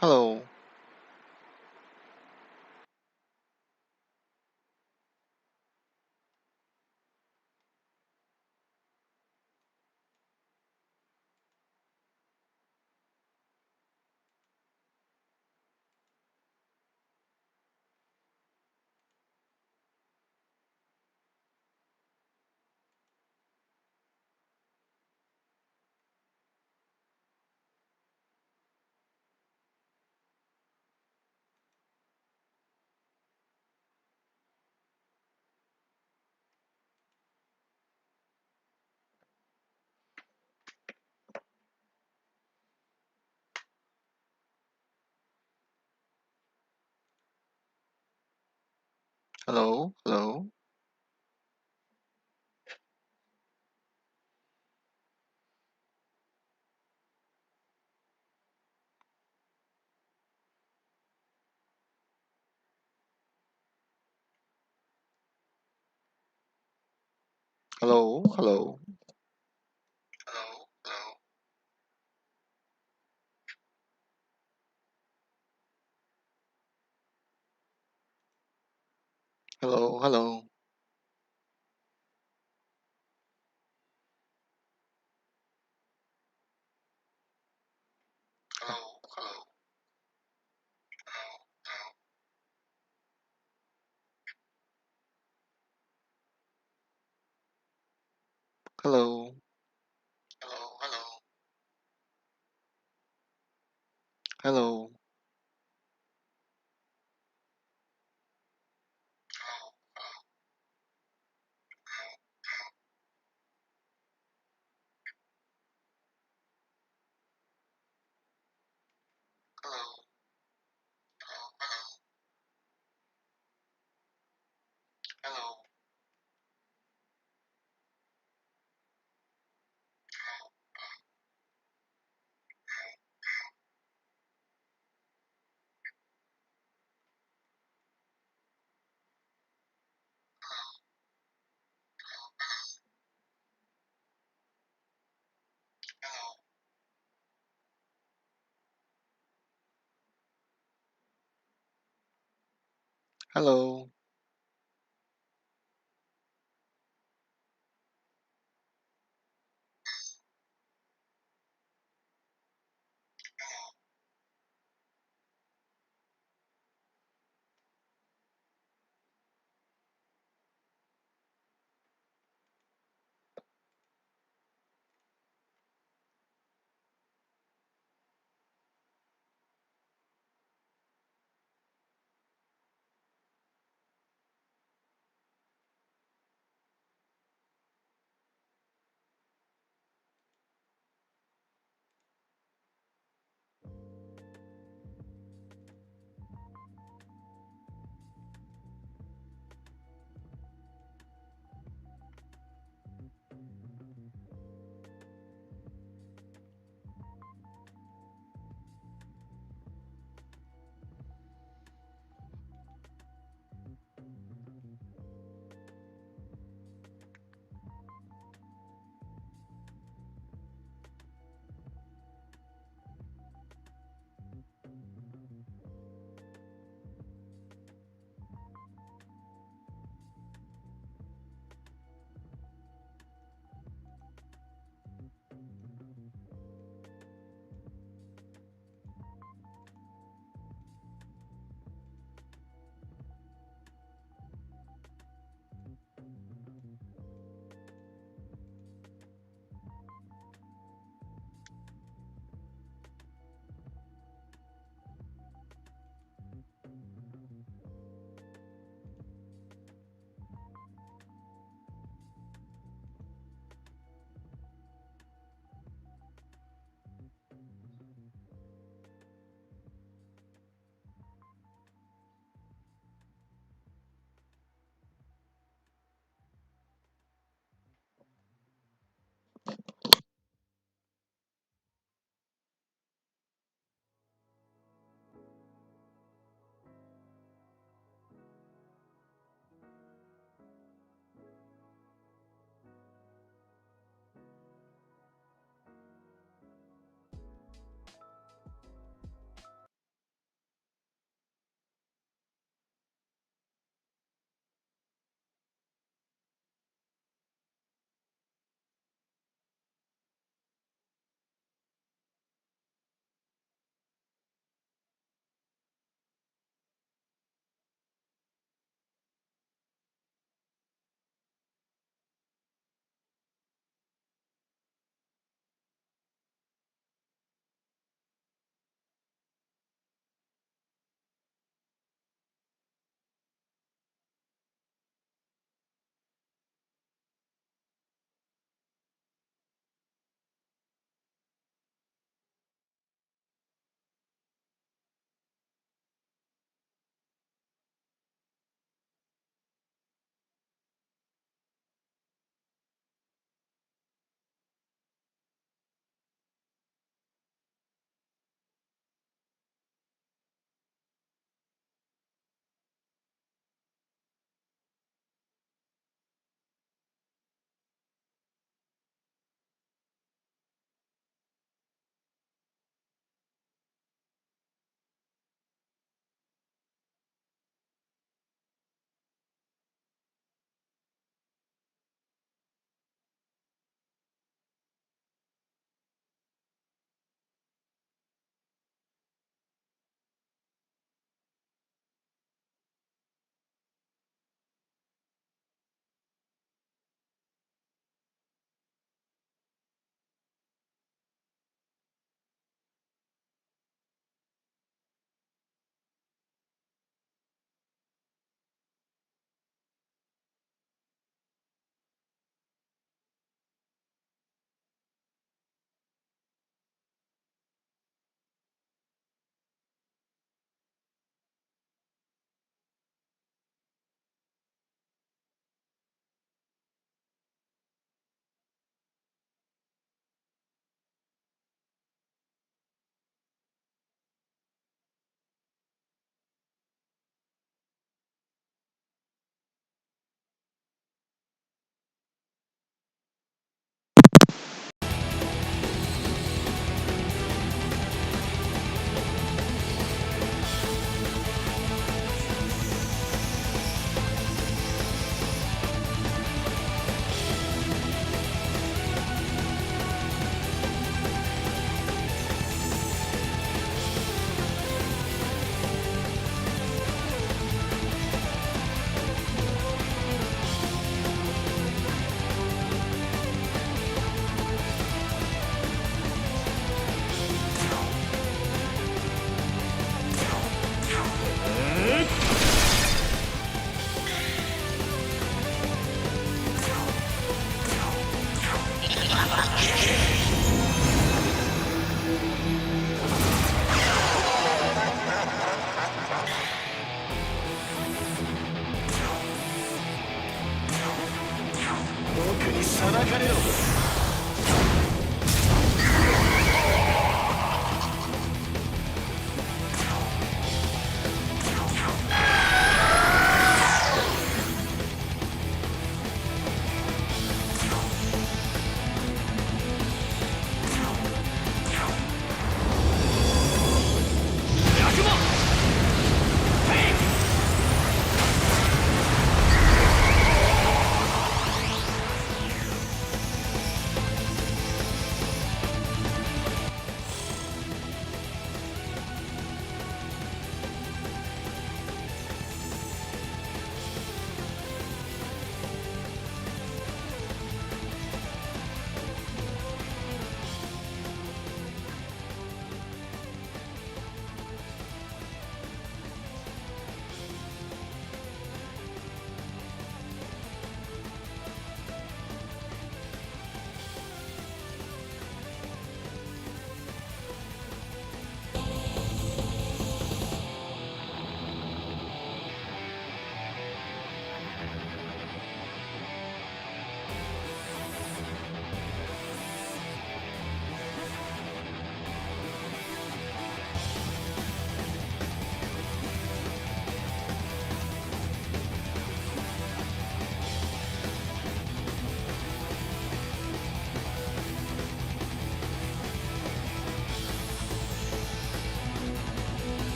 Hello, hello, hello, hello, hello, hello, hello,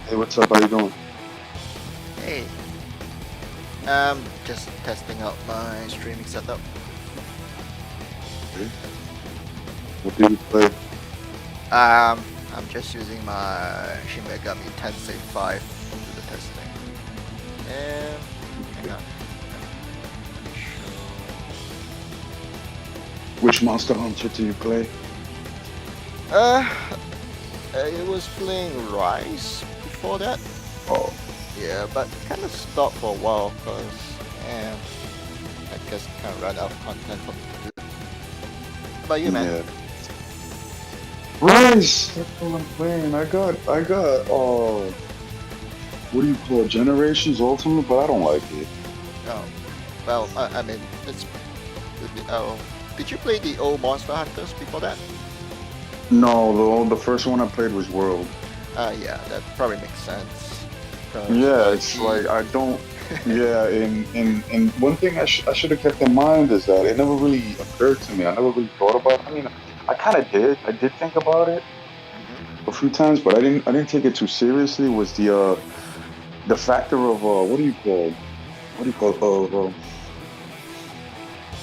Hey, what's up? How you doing? Hey, just testing out my streaming setup. Hey, what do you play? I'm just using my Shin Megami Tensei 5 to do the testing. And hang on, let me Which Monster Hunter do you play? show. It was playing Rise before that. Oh, Yeah, but kind of stopped for a while because, I guess kind of ran out of content for me to do. How about you, man? yeah. Rise! That's what I'm playing. What do you call it? Generations Ultimate, but I don't like it. Oh, well, I mean, it's. Oh, did you play the old Monster Hunters before that? No, the first one I played was World. Yeah, that probably makes sense. Because Yeah, it's he. like I don't. Yeah, and one thing I should have kept in mind is that it never really occurred to me. I never really thought about it. I mean, I kind of did. I did think about it Mhm. a few times, but I didn't take it too seriously. Was the factor of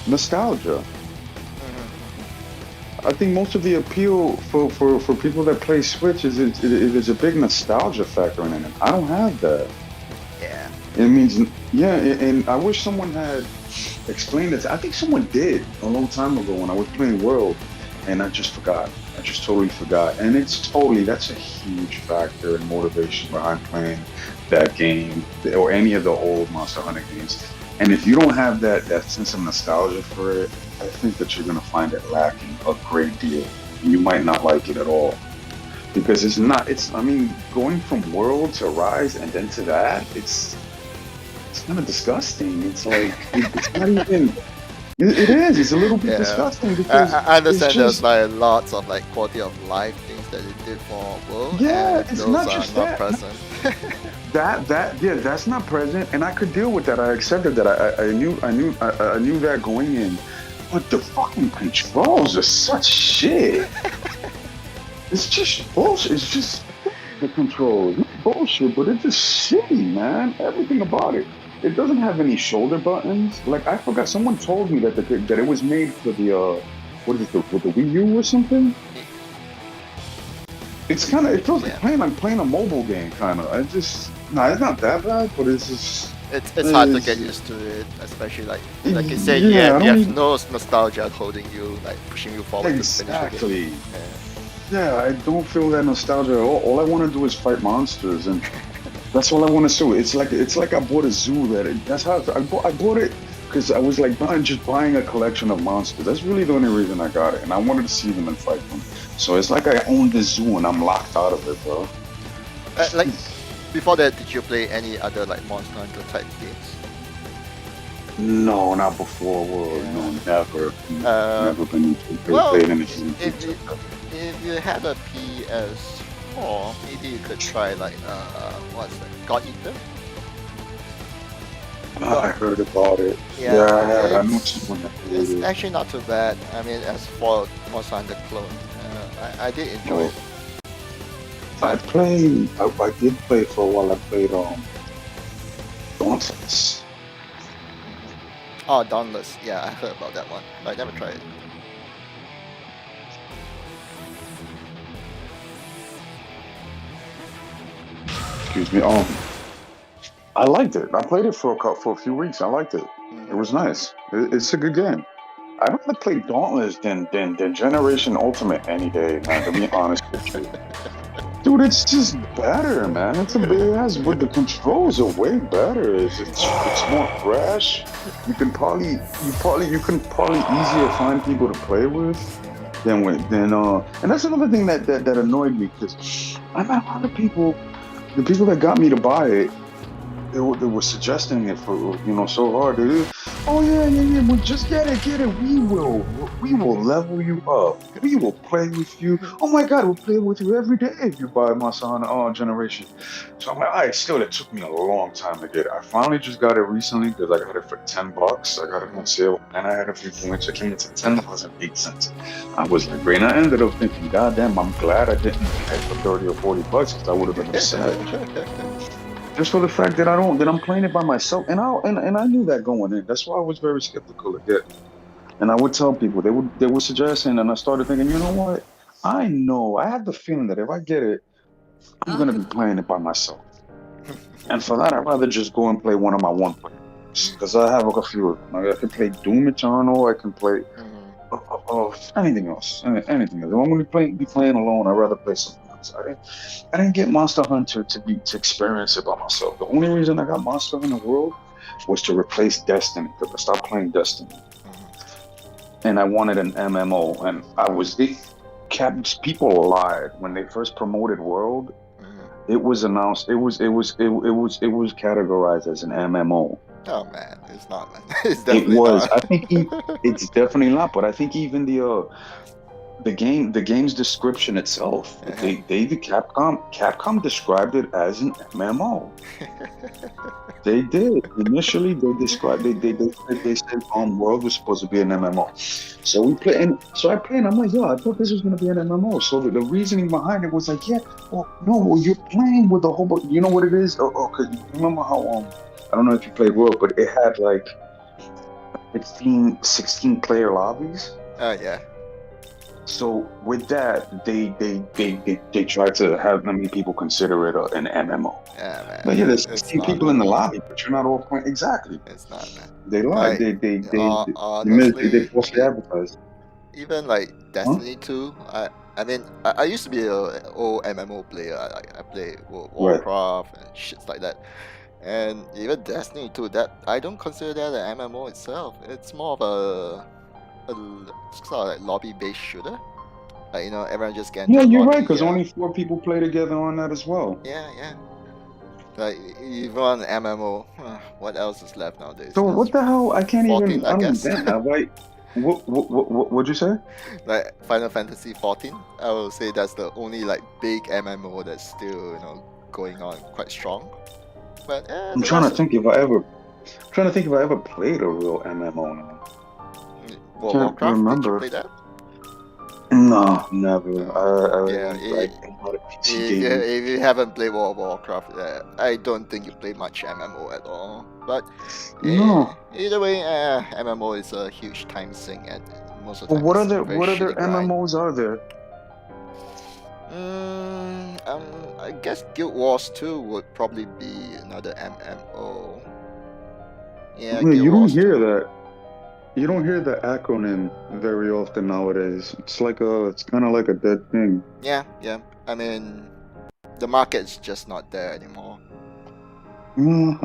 nostalgia. Mhm. I think most of the appeal for people that play Switch is a big nostalgia factor in it. I don't have that. Yeah. It means yeah, and I wish someone had explained it. I think someone did a long time ago when I was playing World, and I just forgot. I just totally forgot. And that's a huge factor and motivation behind playing that game or any of the old Monster Hunter games. And if you don't have that sense of nostalgia for it, I think that you're gonna find it lacking a great deal. You might not like it at all. Because it's not, it's, I mean, going from World to Rise and then to that, it's kind of disgusting. It's like, it's not even, it is. It's a little bit Yeah. disgusting because I it's understand there's just like lots of like quality of life things that they did for World, yeah. and It's those not are just not that. present. Yeah. That's not present, and I could deal with that. I accepted that. I knew that going in, but the fucking controls are such shit. It's just bullshit. It's just the controls, not bullshit, but it's just shitty, man. Everything about it. It doesn't have any shoulder buttons. Like I forgot. Someone told me that it was made for the what is it, with the Wii U or something. It's kind of, it feels like Yeah. I'm playing a mobile game, kind of. I just, no, it's not that bad, but it's just, It's hard to get it's, used to it, especially like you said, yeah, I you don't have even, no nostalgia holding you, like pushing you forward to finish the game. exactly. Yeah. Yeah, I don't feel that nostalgia at all. All I want to do is fight monsters, and that's all I want to do. It's like I bought a zoo that's how I bought it because I was like just buying a collection of monsters. That's really the only reason I got it, and I wanted to see them and fight them. So it's like I own the zoo and I'm locked out of it, bro. Like before that, did you play any other like Monster Hunter type games? No, not before World. Yeah. No, never. Uh, Never been well, played anything. if you had a PS4, maybe you could try like what's that? God Eater. I heard about it. Yeah, Yeah, I had. I know someone that played it's it. actually not too bad. I mean, as for Monster Hunter clone, I did enjoy Oh, it. I played. I did play for a while. I played Dauntless. Oh, Dauntless. Yeah, I heard about that one, but I never tried it. Excuse me. I liked it. I played it for a few weeks. I liked it. It was Mhm. nice. It's a good game. I'd rather play Dauntless than Generation Ultimate any day, man. To be honest with you. Dude, it's just better, man. It has, but the controls are way better. It's more fresh. You can probably easier find people to play with and that's another thing that annoyed me because I met a lot of people. The people that got me to buy it, they were suggesting it for so hard. Oh yeah. Well, just get it. We will level you up. We will play with you. Oh my God, we'll play with you every day if you buy Monster Hunter Generation. So I'm like, all right. Still, it took me a long time to get it. I finally just got it recently because I got it for $10. I got it on sale, and I had a few points. It came into $10.08. I was like, great. And I ended up thinking, God damn, I'm glad I didn't pay for 30 or $40 because I would have been upset just for the fact that I'm playing it by myself, and I knew that going in. That's why I was very skeptical of getting it. And I would tell people they would suggest it, and I started thinking, you know what? I have the feeling that if I get it, I'm gonna be playing it by myself. And for that, I'd rather just go and play one of my one players because I have like, a few of them. I can play Doom Eternal. I can play anything else, anything else. If I'm gonna be playing alone, I'd rather play something else. I didn't get Monster Hunter to experience it by myself. The only reason I got Monster Hunter World was to replace Destiny because I stopped playing Destiny and I wanted an MMO, and it kept people alive when they first promoted World. It was announced. It was categorized as an MMO. Oh man, it's not, man. It's It definitely was. not. I think it's definitely not. But I think even the game's description itself, Capcom described it as an MMO. They did initially. They described they said World was supposed to be an MMO. So we play, and so I played. And I'm like, yo, I thought this was gonna be an MMO. So the reasoning behind it was like, yeah, well, no, well, you're playing with a whole bunch. You know what it is? Okay, you remember how I don't know if you played World, but it had like 16 player lobbies. Oh yeah. So with that, they try to have many people consider it an MMO. Yeah, man. But yeah, there's It's 16 not, people in man. the lobby, but you're not all playing. Exactly. It's not, man. They lied. Like, They honestly, falsely advertised. even like Huh? Destiny 2, I mean, I used to be a old MMO player. I play World of Right. Warcraft and shits like that. And even Destiny 2, that I don't consider that an MMO itself. It's more of it's sort of like lobby-based shooter. Like, everyone just get into Yeah, a you're lobby. right, because Yeah, only 4 people play together on that as well. yeah. Like even on MMO, what else is left nowadays? So what the hell? I can't 14, even. I I don't. guess. Damn. Have I? What'd you say? Like Final Fantasy 14, I would say that's the only like big MMO that's still going on quite strong. But I'm the trying rest to of think if I ever. Trying to think if I ever played a real MMO now. Can't Warcraft, did you remember. play that? No, never. No. Yeah, I'm not a PC if gamer. if you haven't played World of Warcraft, I don't think you play much MMO at all. But No. either way, MMO is a huge time sink, and most of the But time it's a very what other shitty grind. MMOs are there? I guess Guild Wars 2 would probably be another MMO. Yeah, Yeah, Guild you don't Wars hear 2. that. You don't hear the acronym very often nowadays. It's kind of like a dead thing. Yeah. I mean, the market's just not there anymore. Yeah,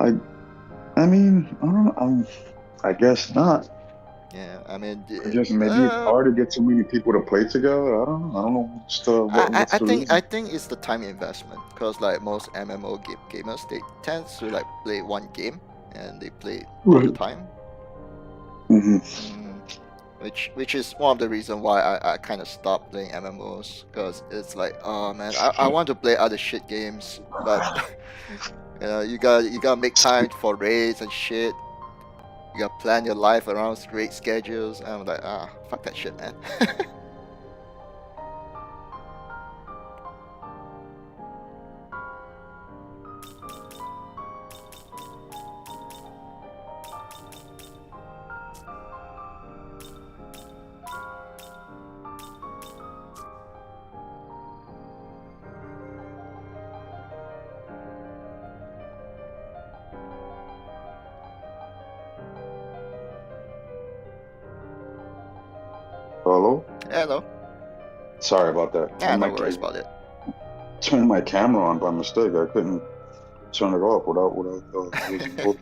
I mean, I don't know. I guess not. Yeah, I mean, I guess maybe it's hard to get so many people to play together. I don't know. I don't know what's I the think reason. I think it's the time investment because like most MMO gamers, they tend to like play one game and they play it all the Right. time. Hmm. Which is one of the reasons why I kind of stopped playing MMOs because it's like, oh man, I want to play other shit games, but you gotta make time for raids and shit. You gotta plan your life around raid schedules. And I'm like, fuck that shit, man. Hello. Hello. Sorry about that. Yeah, no worries about it. Turned my camera on by mistake. I couldn't turn it off without using both.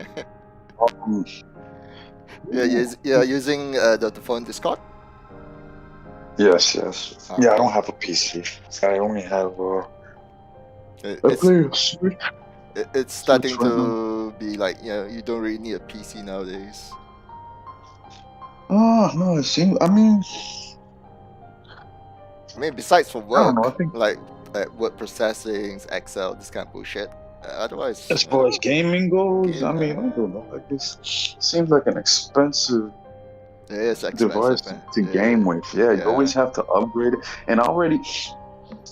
You're using the phone Discord? Yes. Okay. Yeah, I don't have a PC. I only have I play a Switch. It's starting Switch right to be like, you don't really need a PC nowadays. Oh no, it seems. I mean, besides for I don't know. work, I think like word processing, Excel, this kind of bullshit. Otherwise, as far as gaming goes, game, I don't know. Like this seems like an expensive it is expensive, device man. to game with. Yeah, you Yeah. always have to upgrade it. And already,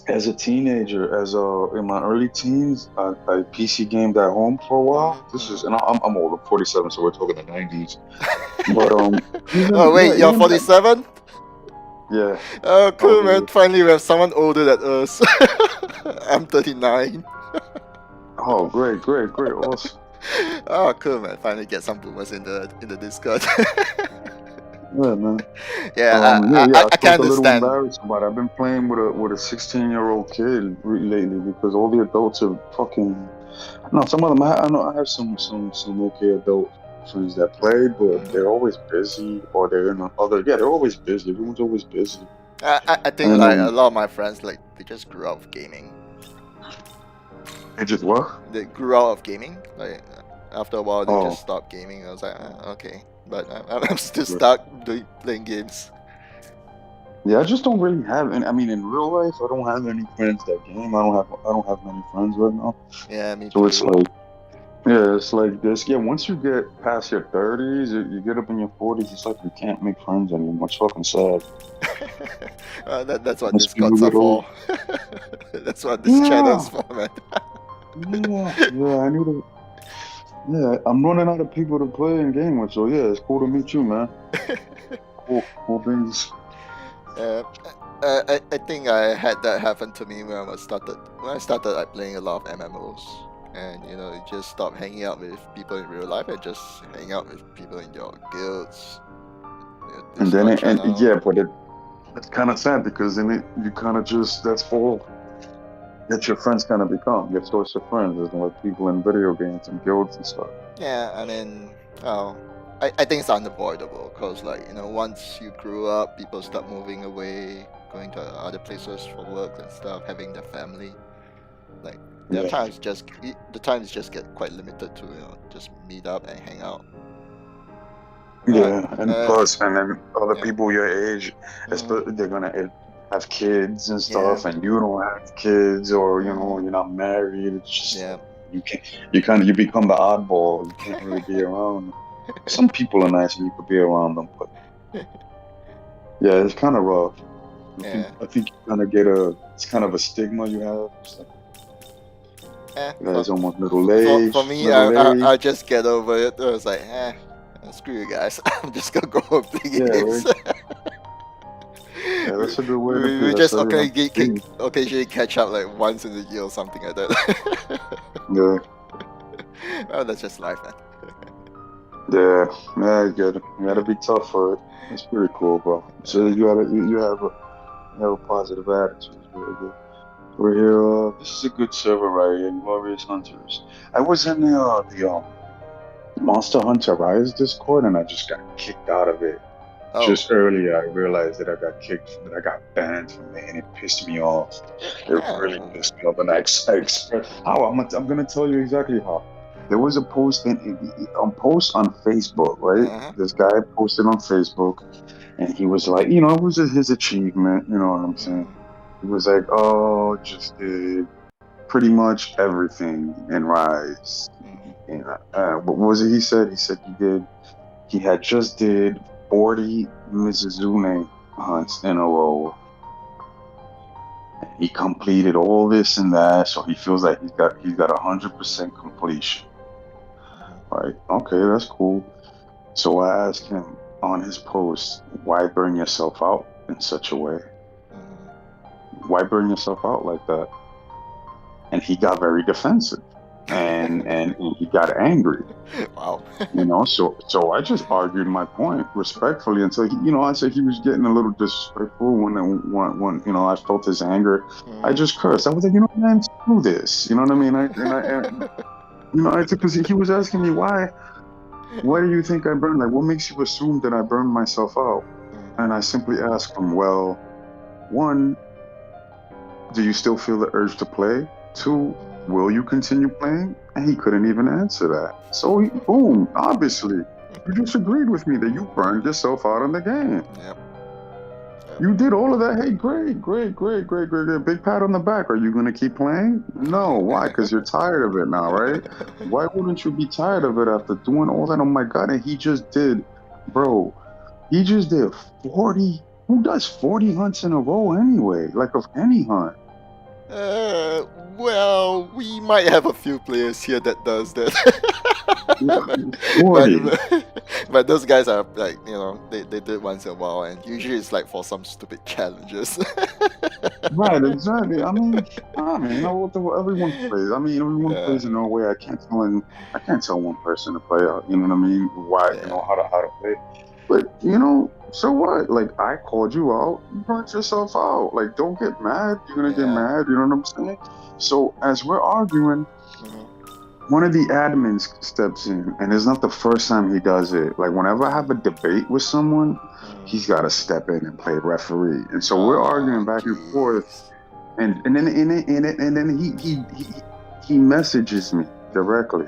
as a teenager, as in my early teens, I PC gamed at home for a while. This is, Mhm. and I'm old. I'm 47, so we're talking the 90s. But even Oh wait, you're even back, 47? yeah, Oh, I'll cool, be. man. Finally, we have someone older than us. I'm 39. Oh, great, great, great, awesome. Oh, cool, man. Finally get some boomers in the Discord. Yeah, man. Yeah, Yeah, yeah. I I can felt a little understand. embarrassed about it. I've been playing with a 16-year-old kid lately because all the adults are fucking. No, some of them. I know I have some okay adult friends that play, but they're Mhm. always busy or they're in other. Yeah, they're always busy. Everyone's always busy. I think And like a lot of my friends like they just grew up with gaming. they just what? They grew out of gaming. Like after a while, they just Oh, stopped gaming. I was like, okay, but I'm still yeah. stuck doing playing games. Yeah, I just don't really have any. I mean, in real life, I don't have any friends that game. I don't have many friends right now. Yeah, me So it's too. like. Yeah, it's like this. Yeah, once you get past your 30s, you get up in your 40s, it's like you can't make friends anymore. It's fucking sad. That's what Once people Discords are get old. for. That's what this channel is Yeah, for, man. yeah. I need to. Yeah, I'm running out of people to play and game with. So yeah, it's cool to meet you, man. Cool, cool beans. uh, I think I had that happen to me when I started like playing a lot of MMOs, and you just stop hanging out with people in real life and just hang out with people in your guilds, your And then Discord and channel. yeah, but it's kind of sad because then you kind of just that's all that your friends kind of become your source of friends is like people in video games and guilds and stuff. Yeah, I mean, oh, I think it's unavoidable because, like, once you grew up, people start moving away, going to other places for work and stuff, having their family. Like, there are Yeah. times the times just get quite limited to, just meet up and hang out. Uh, Yeah, and uh, plus, and then other yeah, people your age, mm, especially they're gonna have kids and yeah, stuff, and you don't have kids, or mm, you're not married. It's just yeah, like you can't. You become the oddball. You can't really be around. Some people are nice, and you could be around them, but yeah, it's kind of rough. yeah. I think you kind of get a. It's kind of a stigma you have. It's like Eh, the guy's almost middle for age, me, middle age. I just get over it. I was like, screw you guys. I'm just gonna go home and play Yeah, games. right. Yeah, that's a good way to be. We That's just how you have to be. occasionally catch up like once in a year or something like that. Yeah. Oh, that's just life, man. Yeah, yeah, I get it. You gotta be tough for it. It's pretty cool, bro. So you have a positive attitude. It's very good. We're here. This is a good server right here, Glorious Hunters. I was in the Monster Hunter Rise Discord, and I just got kicked out of it. Oh, Just earlier, I realized that I got kicked, that I got banned from it, and it pissed me off. It really oh, pissed me off, and I expressed how I'm gonna tell you exactly how. There was a post post on Facebook, right? uh-huh. This guy posted on Facebook, and he was like, it was his achievement. You know what I'm saying? Mm, He was like, "Oh, just did pretty much everything in Rise." mm, And what was it? He said he had just did 40 Mizuzune hunts mm, in a row. He completed all this and that, so he feels like he's got 100% completion. mm, Right? Okay, that's cool. So I asked him on his post, why burn yourself out in such a way? mm. Why burn yourself out like that? And he got very defensive, and he got angry. Wow. So I just argued my point respectfully until I said he was getting a little disrespectful when I felt his anger. I Mm. just cursed. I was like, man, screw this. You know what I mean? Because he was asking me why do you think I burned? Like, what makes you assume that I burned myself out? And I simply asked him, well, one, do you still feel the urge to play? Two, will you continue playing? And he couldn't even answer that. So boom, obviously. You just agreed with me that you burned yourself out in the game. Yep. You did all of that. Hey, great. Big pat on the back. Are you going to keep playing? No. Why? Because you're tired of it now, right? Why wouldn't you be tired of it after doing all that? Oh my God. And he just did, bro, he just did 40. Who does 40 hunts in a row anyway? Like of any hunt. Well, we might have a few players here that does that. Yeah, 40. but those guys are like, they do it once in a while, and usually it's like for some stupid challenges. Right, exactly. I mean, everyone plays. I mean, everyone Yeah. plays in a way. I can't tell one person to play. You know what I mean? Why? You know how to play. But so what? Like I called you out. You burnt yourself out. Like don't get mad. You're gonna get mad. You know what I'm saying? So as we're arguing, one of the admins steps in, and it's not the first time he does it. Like whenever I have a debate with someone, he's got to step in and play referee. And so we're arguing back and forth, and then he messages me directly.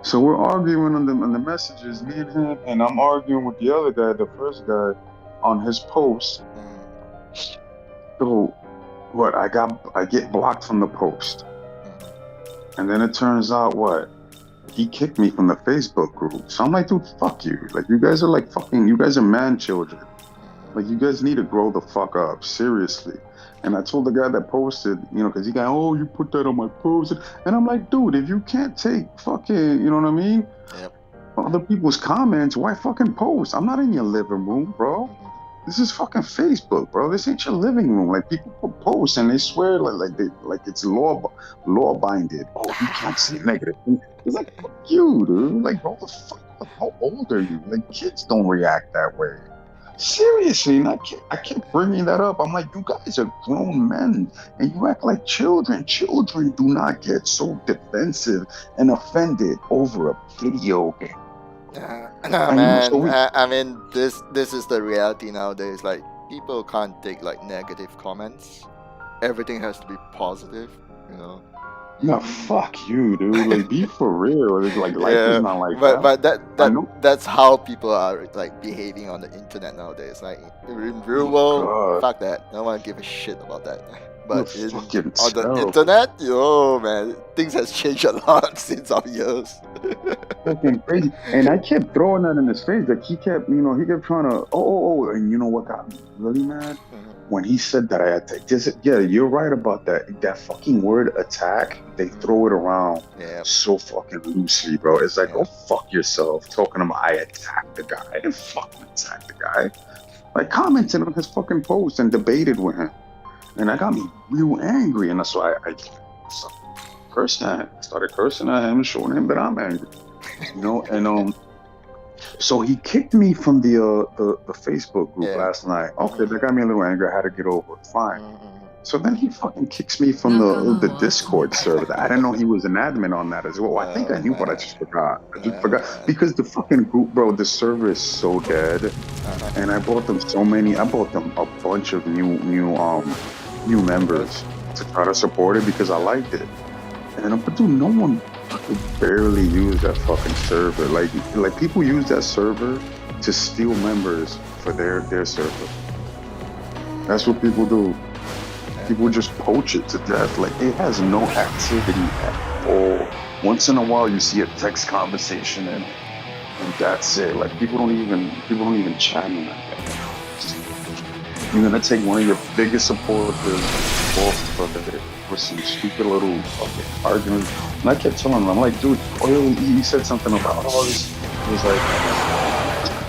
So we're arguing on the messages, me and him, and I'm arguing with the other guy, the first guy, on his post. So what? I get blocked from the post. And then it turns out what? He kicked me from the Facebook group. So I'm like, dude, fuck you. Like, you guys are like you guys are man children. Like, you guys need to grow the fuck up. Seriously. And I told the guy that posted, because he got, oh, you put that on my post. And I'm like, dude, if you can't take fucking, you know what I mean? Yep. Other people's comments, why fucking post? I'm not in your living room, bro. This is fucking Facebook, bro. This ain't your living room. Like people post and they swear like it's law binded. Oh, you can't say negative. It's like fuck you, dude. Like bro, the fuck? How old are you? Like kids don't react that way. Seriously, and I kept bringing that up. I'm like, you guys are grown men and you act like children. Children do not get so defensive and offended over a video game. No, man. I mean, this is the reality nowadays. Like, people can't take like negative comments. Everything has to be positive, No, fuck you, dude. Like, be for real. Like, life is not like that. But that's how people are like behaving on the internet nowadays. Like in real world, fuck that. No one give a shit about that. But on the internet, man, things has changed a lot since our years. Fucking crazy. And I kept throwing that in his face. Like he kept trying to, and you know what got me really mad? When he said that I attacked. Yeah, you're right about that. That fucking word attack, they throw it around so fucking loosely, bro. It's like, go fuck yourself talking about I attacked the guy. I didn't fucking attack the guy. Like commented on his fucking post and debated with him. And that got me real angry. And that's why I started cursing at him, showing him that I'm angry. And so he kicked me from the Facebook group last night. Okay, that got me a little angry. I had to get over it. Fine. So then he fucking kicks me from the Discord server. I didn't know he was an admin on that as well. I think I knew, but I just forgot. Because the fucking group, bro, the server is so dead. And I bought them a bunch of new members to try to support it because I liked it. And but dude, no one barely use that fucking server. Like people use that server to steal members for their server. That's what people do. People just poach it to death. Like it has no activity at all. Once in a while you see a text conversation and that's it. Like people don't even chat in that. You're gonna take one of your biggest supporters off of it for some stupid little fucking argument. And I kept telling him, I'm like, dude, he said something about this. He was like,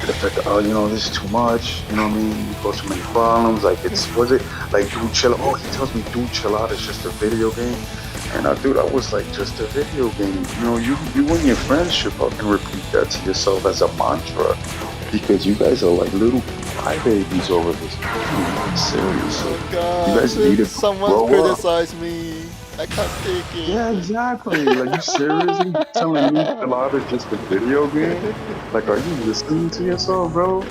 this is too much. You know what I mean? You cause too many problems. Like, dude, chill. Oh, he tells me, dude, chill out. It's just a video game. And dude, I was like, just a video game. You and your friends should fucking repeat that to yourself as a mantra. Because you guys are like little crybabies over this. Seriously. Oh God, you guys need to someone criticize me. I can't take it. Yeah, exactly. Like, you seriously telling me chill out is just a video game? Like, are you listening to yourself, bro?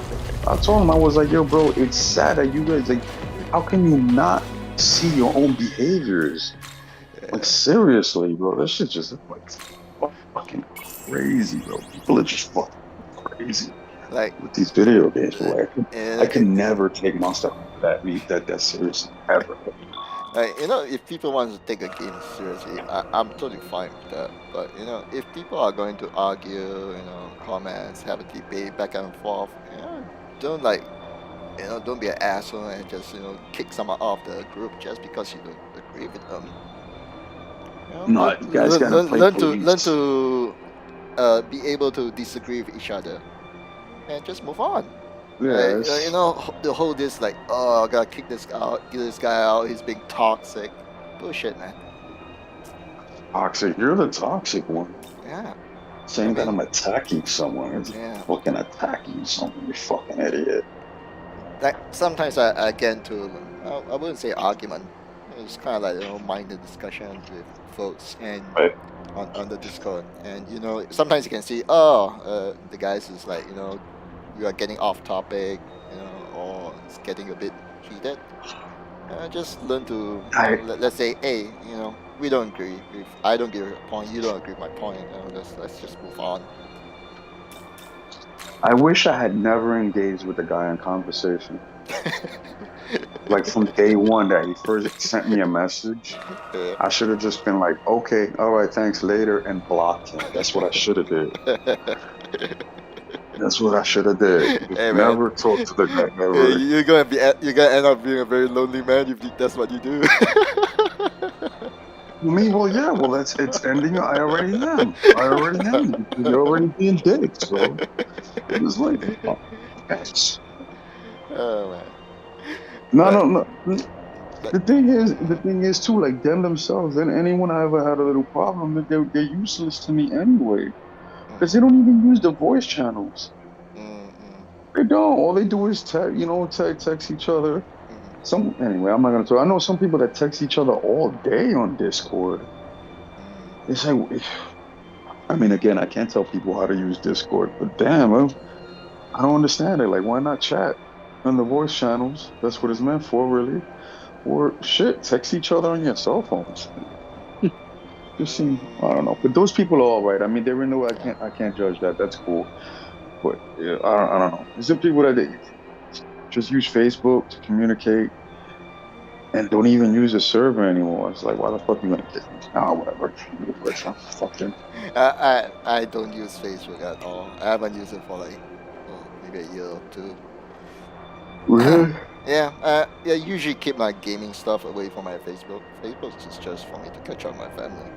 I told him, I was like, yo, bro, it's sad that you guys, like, how can you not see your own behaviors? Like, seriously, bro, that shit just like fucking crazy, bro. People are just fucking crazy Like, with these video games, uh, boy. I it, could never take Monster Hunter that seriously ever. like, if people want to take a game seriously, I'm totally fine with that. But if people are going to argue, comments, have a debate back and forth, don't like, don't be an asshole and just kick someone off the group just because you don't agree with them. No, you guys gotta play Learn police. to be able to disagree with each other and just move on. Yes, The whole this like, oh, I gotta kick this guy out, get this guy out. He's being toxic. Bullshit, man. toxic. You're the toxic one. Yeah, I Saying that mean, I'm attacking someone is yeah. fucking attacking someone. You fucking idiot. Like sometimes I get into, I wouldn't say argument. It's kind of like minded discussion with folks and Right. on the Discord, and sometimes you can see, oh, the guys is like, you are getting off topic, or it's getting a bit heated. Just learn to, I let's say, hey, we don't agree. If I don't give you a point, you don't agree with my point. Let's just move on. I wish I had never engaged with the guy in conversation. Like from day one that he first sent me a message, Yeah. I should have just been like, okay, all right, thanks later, and blocked him. That's what I should have did. That's what I should have did. Just Hey man, never talk to the guy hey, ever. you're gonna end up being a very lonely man if that's what you do. Me, well, yeah, well, it's ending. I already am. I already am because you're already being dick. So it was like, oh, thanks. Oh man, No, but no, no. but The thing is too, like them themselves and anyone I ever had a little problem with, they're useless to me anyway because they don't even use the voice channels. mm, mm, They don't. All they do is text each other. mm, Anyway, I'm not gonna talk. I know some people that text each other all day on Discord. mm. It's like, I mean, again, I can't tell people how to use Discord, but damn, I don't understand it. Like, why not chat on the voice channels? That's what it's meant for, really. Or shit, text each other on your cell phones. Just seem, I don't know. But those people are all right. I mean, they're in the way. Yeah. I can't judge that. That's cool. But yeah, I don't know. Is there people that they just use Facebook to communicate and don't even use the server anymore? It's like, why the fuck you gonna kick me? Ah, whatever. Fucking. I don't use Facebook at all. I haven't used it for like, maybe a year or two. Really? Yeah, I usually keep my gaming stuff away from my Facebook. Facebook is just for me to catch up with my family.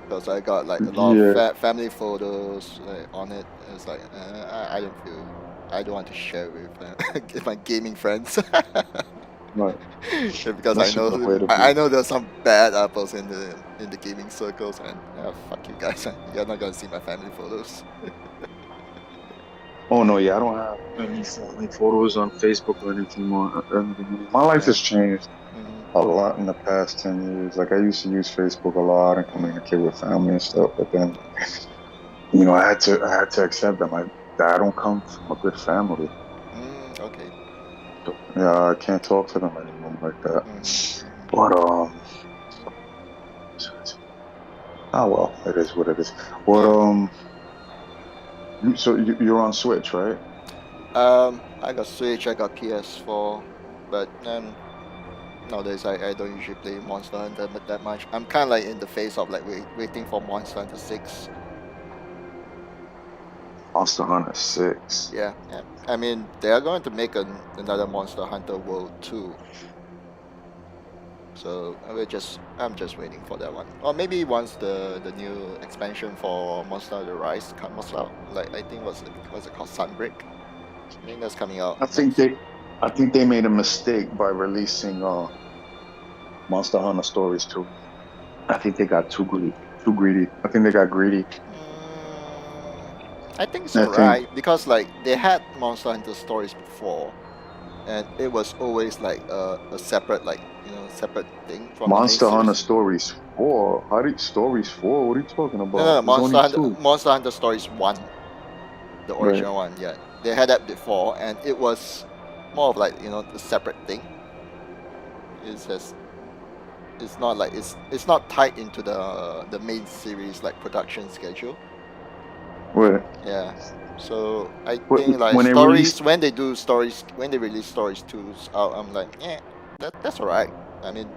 Because I got like a lot of Yeah. family photos on it. It's like, I don't want to share with my gaming friends. Right. Because That's a good way to be. I know there's some bad apples in the gaming circles, and fuck you guys. You're not gonna see my family photos. Oh no, yeah, I don't have any photos on Facebook or anything more. My life Yeah. has changed a Hmm. lot in the past 10 years. Like I used to use Facebook a lot and communicate with family and stuff, but then I had to accept that I don't come from a good family. Okay. So, yeah, I can't talk to them anymore like that. Hmm. But oh well, it is what it is. But Yeah. so you're on Switch, right? I got Switch, I got PS4, but nowadays I don't usually play Monster Hunter that much. I'm kind of like in the phase of like waiting for Monster Hunter 6. Monster Hunter 6. Yeah, yeah. I mean, they are going to make another Monster Hunter World 2. So I'm just waiting for that one. Or maybe once the new expansion for Monster Hunter Rise comes out, like I think what's it called, Sunbreak. I think that's coming out I think next. they I think they made a mistake by releasing Monster Hunter Stories too. I think they got too greedy. Too greedy. I think they got greedy. I think it's I think alright because like they had Monster Hunter Stories before, and it was always like a separate like separate thing from the main Monster Hunter series. Stories 4. How did Stories 4? What are you talking No, about? There's only two. Monster Hunter Stories 1, the Right. original one. Yeah, they had that before, and it was more of like the separate thing. It's just it's not like it's not tied into the main series like production schedule. Right. Yeah. So I think like When they released, stories when they release stories too, I'm like, yeah, that's alright. I mean,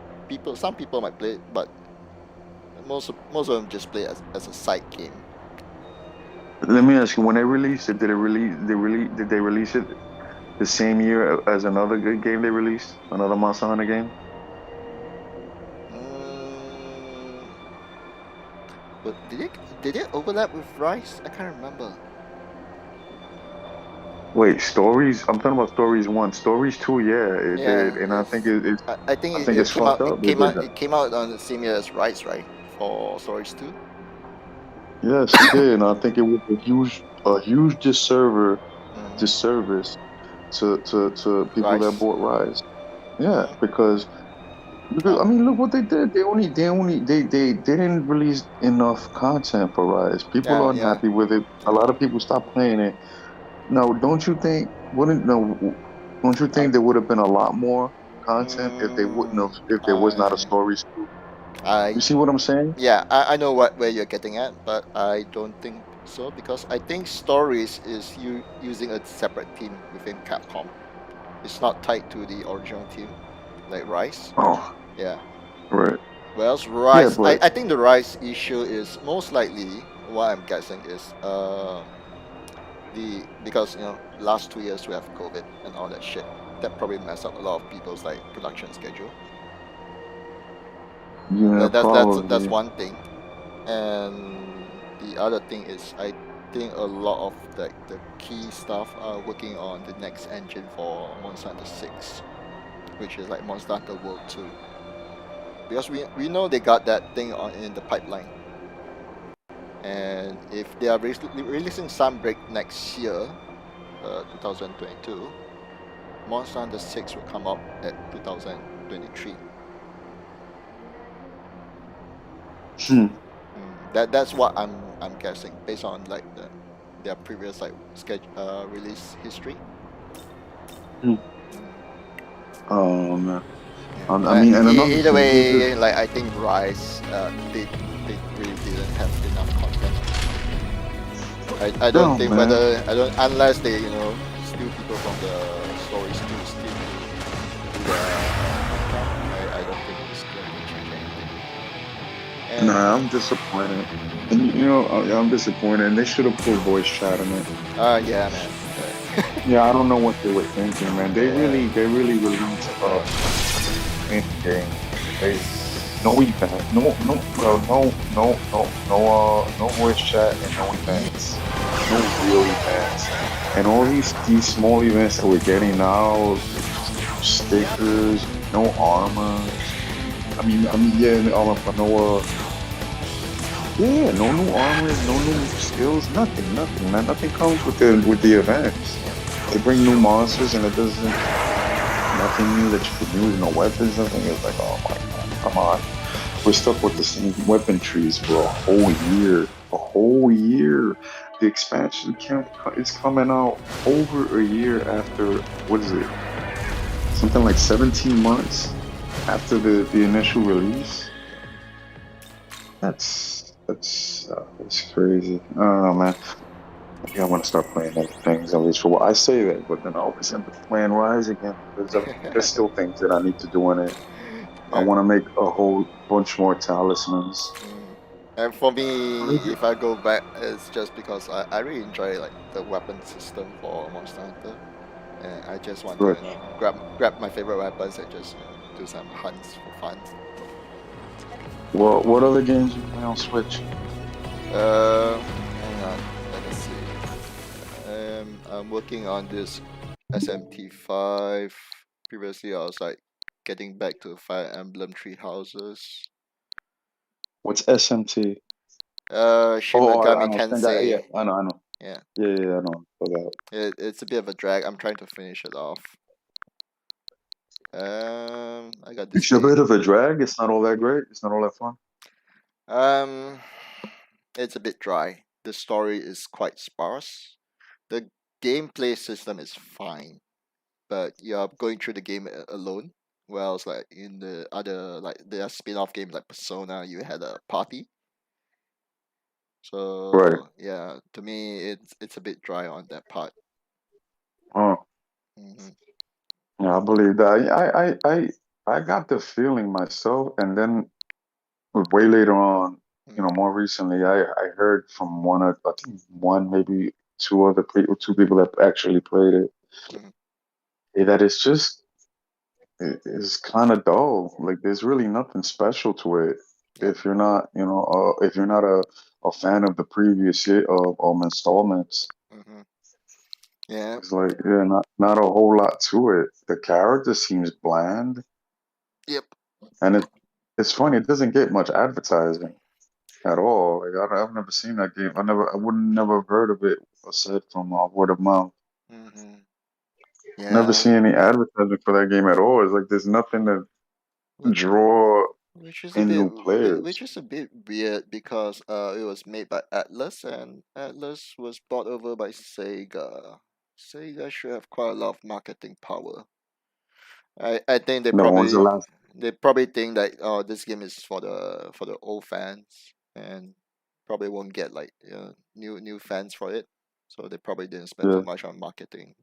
some people might play it, but most of them just play it as a side game. let me ask you, when they released it, did they release it the same year as another good game they released? Another Monster Hunter game? Mm, but did it overlap with Rise? I can't remember. Wait, Stories? I'm talking about Stories 1. Stories 2, yeah, it did. Yeah, And it's. I think I it, think it it's came fucked out. up they did that. It came out on the same year as Rise, right? For Stories 2. Yes, it did. And I think it was a huge Mm-hmm. disservice to people that Rise. bought Rise. Yeah, Mm-hmm. because Oh, I mean, look what they did. They didn't release enough content for Rise. People yeah, are yeah, unhappy with it. A yeah. lot of people stopped playing it. Now, don't you I, think there would have been a lot more content mm, if there was not a I, story school? You I, see what I'm saying? yeah, I know where you're getting at, but I don't think so because I think Stories is you using a separate team within Capcom. It's not tied to the original team, like Rise. Oh, Yeah. right. Whereas Yeah, Rise, but I think the Rise issue is most likely what I'm guessing is the because last 2 years we have COVID and all that shit. That probably messed up a lot of people's like production schedule. yeah, That's probably. one thing. And the other thing is I think a lot of the key stuff are working on the next engine for Monster Hunter 6, which is like Monster Hunter World 2. Because we know they got that thing in the pipeline. And if they are releasing Sunbreak next year, 2022, Monster Hunter 6 will come out at 2023. Hmm. That's what I'm guessing based on like their previous like release history. Hmm. Mm, Oh man. yeah. I mean, and another Either thing, way, like I think Rise, they really didn't have enough content. I don't no think man. whether I don't unless they steal people from the stories to steal to do their content. I don't think it's going to change anything. And Nah, I'm disappointed. And I'm disappointed. And they should have put voice chat in it. yeah, man. Yeah, I don't know what they were thinking, man. Yeah. They really released Yeah. mini game. They no It's event, no voice chat, and no events, no real events, and all these small events that we're getting now, stickers, no armors. Yeah, the armor, but no, yeah, no new armors, no new skills, nothing, man. Nothing comes with the events. They bring new monsters, and it doesn't. Nothing new that you could use, no weapons, nothing. It's like, oh my god, come on. We're stuck with the same weapon trees for a whole year. A whole year. The expansion camp is coming out over a year after, what is it? Something like 17 months after the initial release. That's crazy. I don't know, man. I think I'm gonna start playing other things at least for what I say that, but then I always end up playing Rise again because there's still things that I need to do in it. I yeah. want to make a whole bunch more talismans. Mm. And for me, if I go back, it's just because I really enjoy like the weapon system for Monster Hunter, and I just want to Right. grab my favorite weapons and just do some hunts for fun. Well, what other games you play on Switch? Hang on, let me see. I'm working on this SMT5. Previously, I was like getting back to Fire Emblem Three Houses. What's SMT? Shin Oh, I Megami know. Yeah, Tensei. I know. Yeah, Yeah, I know. Forgot. it's a bit of a drag. I'm trying to finish it off. I got this It's a game. bit of a drag. It's not all that great. It's not all that fun. Um, it's a bit dry. The story is quite sparse. The gameplay system is fine, but you're going through the game alone. Whereas, like in the other, like the spin-off games like Persona, you had a party. Right. So yeah, to me, it's a bit dry on that part. Oh, Hmm. yeah, I believe that. I got the feeling myself, and then way later on, Hmm. more recently, I heard from I think one, maybe two people that actually played it, Hmm. that it's kind of dull. Like there's really nothing special to it Yep. if you're not a fan of the previous year of installments. Hmm. Yeah. It's like, yeah, not a whole lot to it. The character seems bland, Yep. and it's funny. It doesn't get much advertising at all. Like I've never seen that game. I would never have heard of it aside from word of mouth. Hmm. Never Yeah. see any advertising for that game at all. It's like there's nothing to Wh- draw Which is a in bit, new players. which is a bit weird because it was made by Atlas and Atlas was bought over by Sega. Sega should have quite a lot of marketing power. I think No, when was the last? they probably think that this game is for the old fans and probably won't get like new fans for it. So they probably didn't spend too Yeah, much on marketing.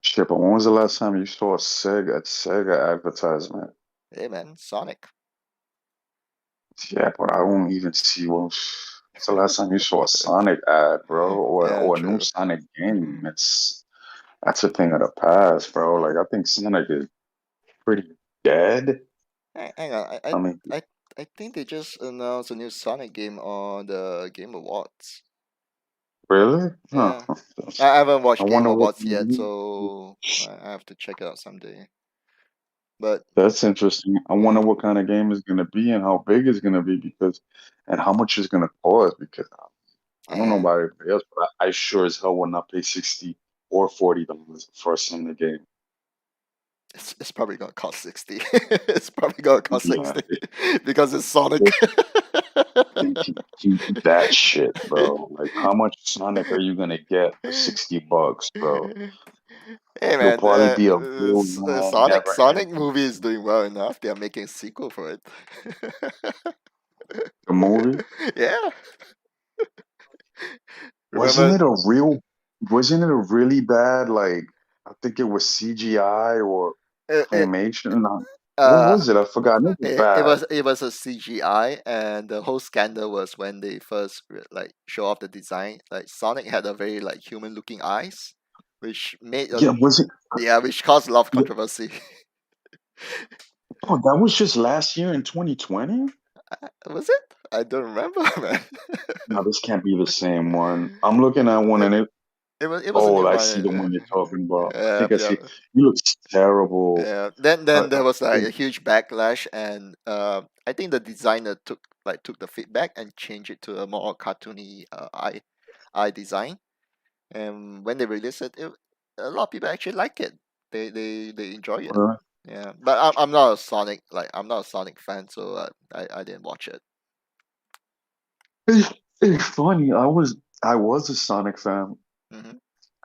shit. But when was the last time you saw a Sega advertisement? Hey man, Sonic. Yeah, but I don't even see what's the last time you saw a Sonic ad, bro, Yeah, or a new true. Sonic game. That's a thing of the past, bro. Like I think Sonic is pretty dead. Hang on, I mean, I think they just announced a new Sonic game on the Game Awards. really? Huh. Yeah, I haven't I watched Game wonder what. Awards yet, so I have to check it out someday. But That's interesting. I wonder mm, what kind of game is going to be and how big it's going to be and how much it's going to cost because I don't know yeah, about everybody else, but I sure as hell would not pay 60 or $40 for a Sonic game. it's probably gonna cost 60. It's probably gonna cost Yeah, 60 because it's Sonic. that shit, bro. Like, how much Sonic are you gonna get for $60, bro? Hey You'll man, probably be a real long, Sonic never-ending movie is doing well enough. They are making a sequel for it. the movie. Yeah, Wasn't remember? it a real? Wasn't it a really bad? Like, I think it was CGI or It, it, claymation. No, what uh, was it? I forgot. It was bad. it was a CGI, and the whole scandal was when they first like show off the design. Like Sonic had a very like human looking eyes, which made a Yeah, was it? yeah, which caused a lot of Yeah, controversy. oh, that was just last year in 2020. Was it? I don't remember, man. No, this can't be the same one. I'm looking at one it, and it was a oh, new I one. see the one you're talking about. I Yeah, think I yeah. see. He looks terrible. Yeah. I, Then I there was like think a huge backlash, and I think the designer took the feedback and changed it to a more cartoony eye design. And when they released it, a lot of people actually like it. They enjoy it. uh, Yeah, but I'm not a Sonic I'm not a Sonic fan, so I didn't watch it. it's funny. I was a Sonic fan Hmm.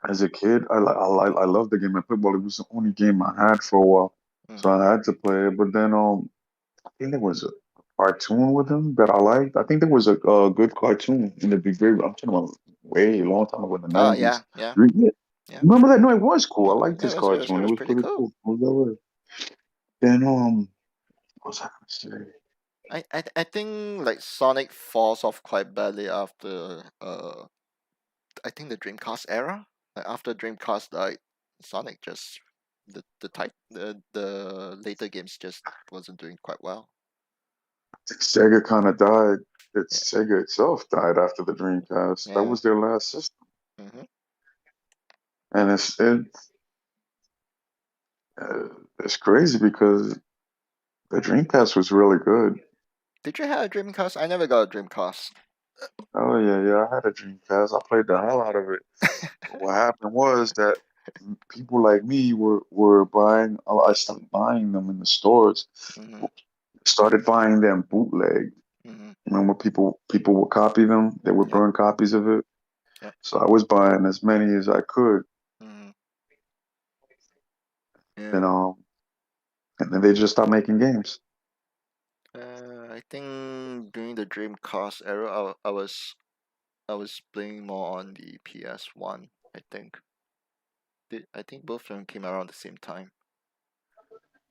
as a kid. I loved the game. I played. Well, it was the only game I had for a while, so Hmm. I had to play it. But then I think there was a cartoon with him that I liked. I think there was a good cartoon in the big. I'm talking about way long time ago in the Oh 90s. yeah, yeah, Yeah. yeah. Remember that? No, it was cool. I Yeah, liked this it cartoon. It was was pretty pretty cool. cool. What was that word? Then what was I gonna say? I think like Sonic falls off quite badly after I think the Dreamcast era. Like after Dreamcast died, Sonic just the later games just wasn't doing quite well. Sega kind of died. Yeah, Sega itself died after the Dreamcast. That yeah. was their last system, Hmm. and it's crazy because the Dreamcast was really good. Did you have a Dreamcast? I never got a Dreamcast. Oh yeah, yeah. I had a Dreamcast. I played the hell out of it. But what happened was that people like me were buying. I started buying them in the stores. Hmm. Started buying them bootleg. Hmm. Remember, people would copy them. They would Yep, burn copies of it. yep. So I was buying as many as I could, Hmm. and Yeah. um, and then they just stopped making games. I think during the Dreamcast era, I was playing more on the PS1. I think. I think both of them came around the same time.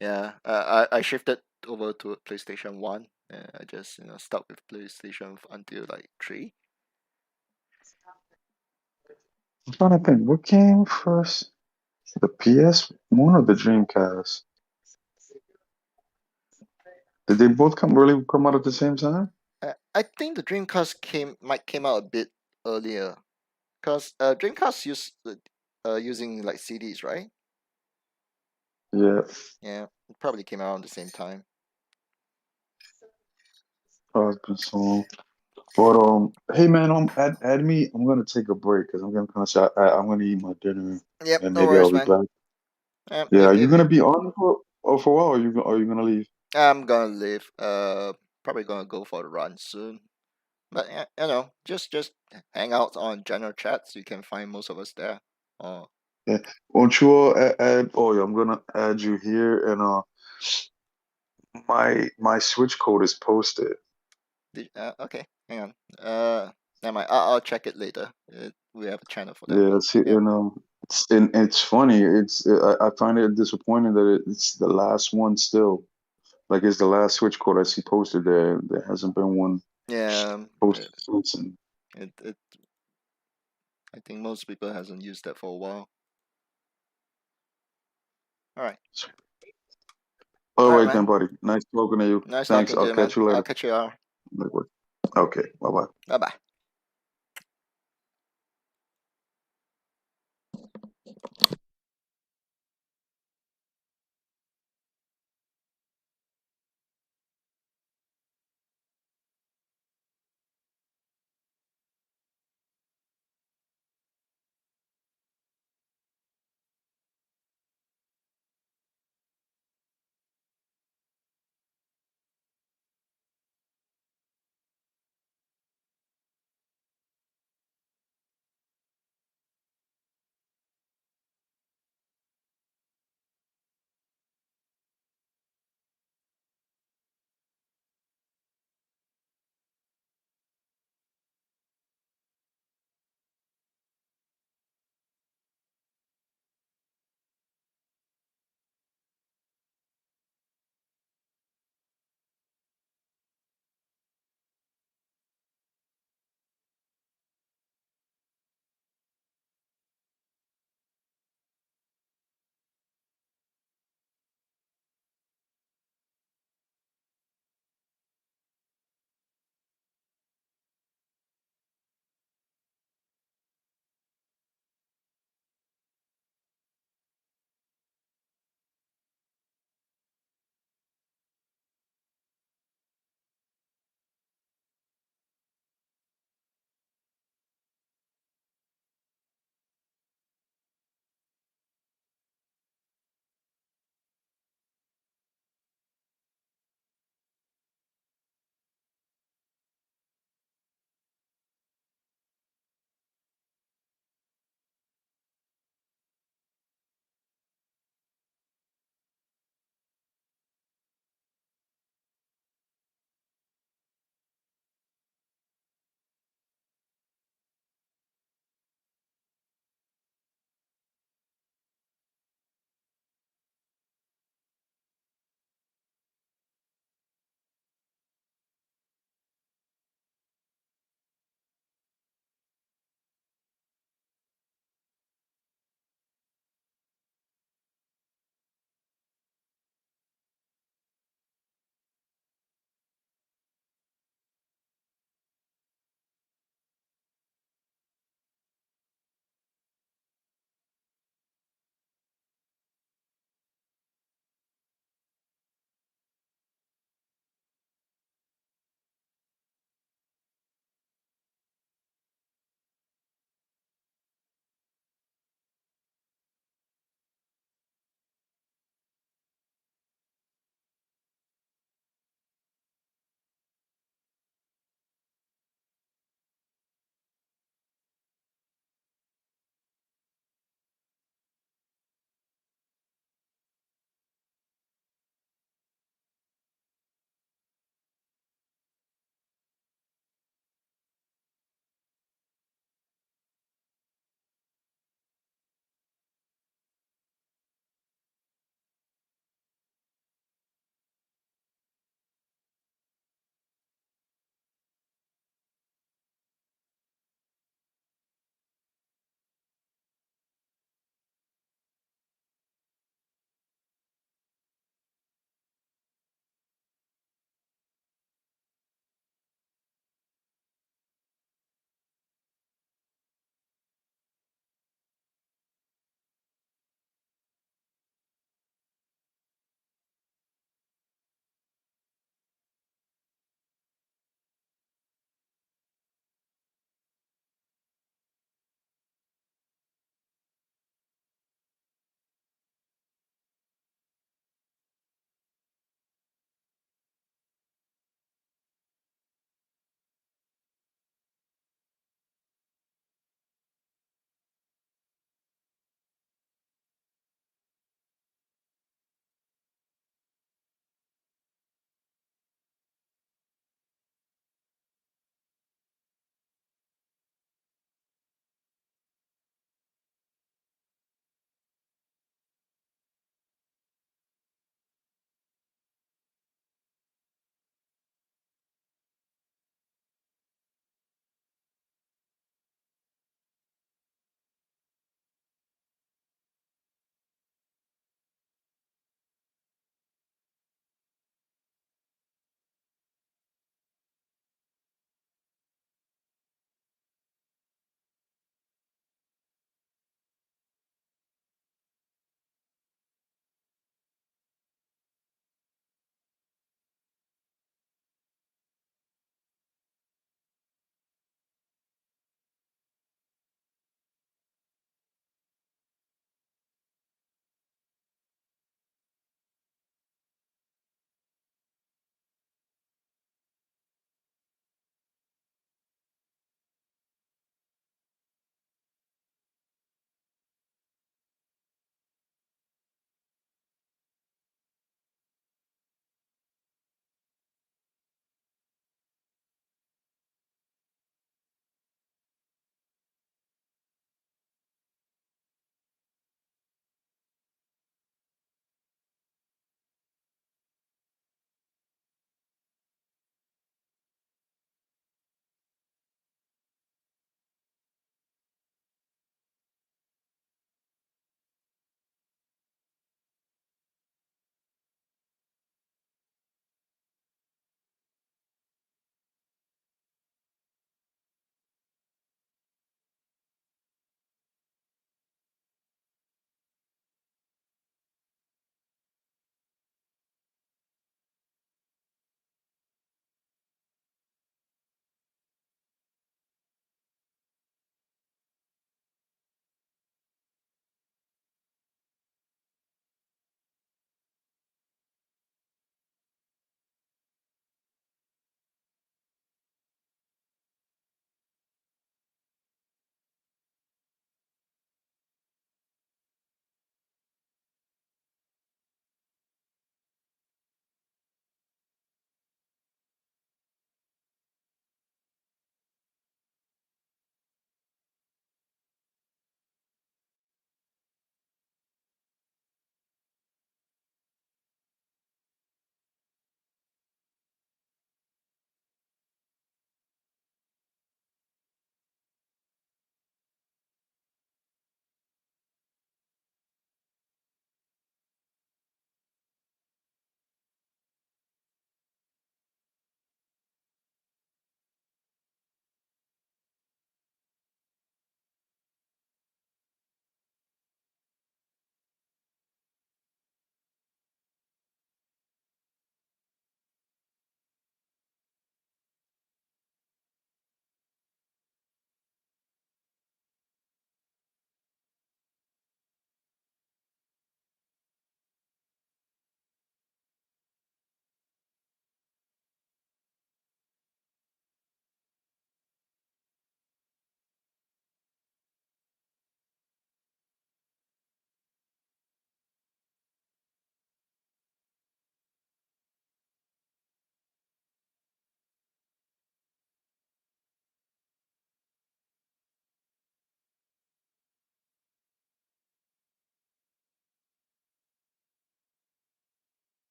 Yeah, I shifted over to PlayStation 1. I just stuck with PlayStation until like 3. I'm trying to think, what came first? The PS1 or the Dreamcast? Did they both come out at the same time? I think the Dreamcast came out a bit earlier, because Dreamcast using like CDs, right? Yeah. Yeah, it probably came out at the same time. Oh, it's been so long. But hey man, add me. I'm gonna take a break because I'm gonna I'm gonna eat my dinner Yep, and no maybe I'll worries, be man. back. Yeah, are If you if gonna be on for a while? Or are you gonna leave? I'm gonna leave. Probably gonna go for a run soon. But just hang out on general chats. You can find most of us there. Oh, Yeah. Won't you add? Oh yeah, I'm gonna add you here, and my switch code is posted. okay. Hang on. Never mind. I'll check it later. We have a channel for that. Yeah, see, Yeah. it's funny. I find it disappointing that it's the last one still. Like it's the last switch code I see posted there. There hasn't been one Yeah. posted since. And, It. I think most people hasn't used that for a while. All right. all All right, right man. then, buddy. Nice talking to you. Nice Thanks. talking to I'll you, man. catch you I'll later. catch you out. Okay. Bye bye. Bye bye.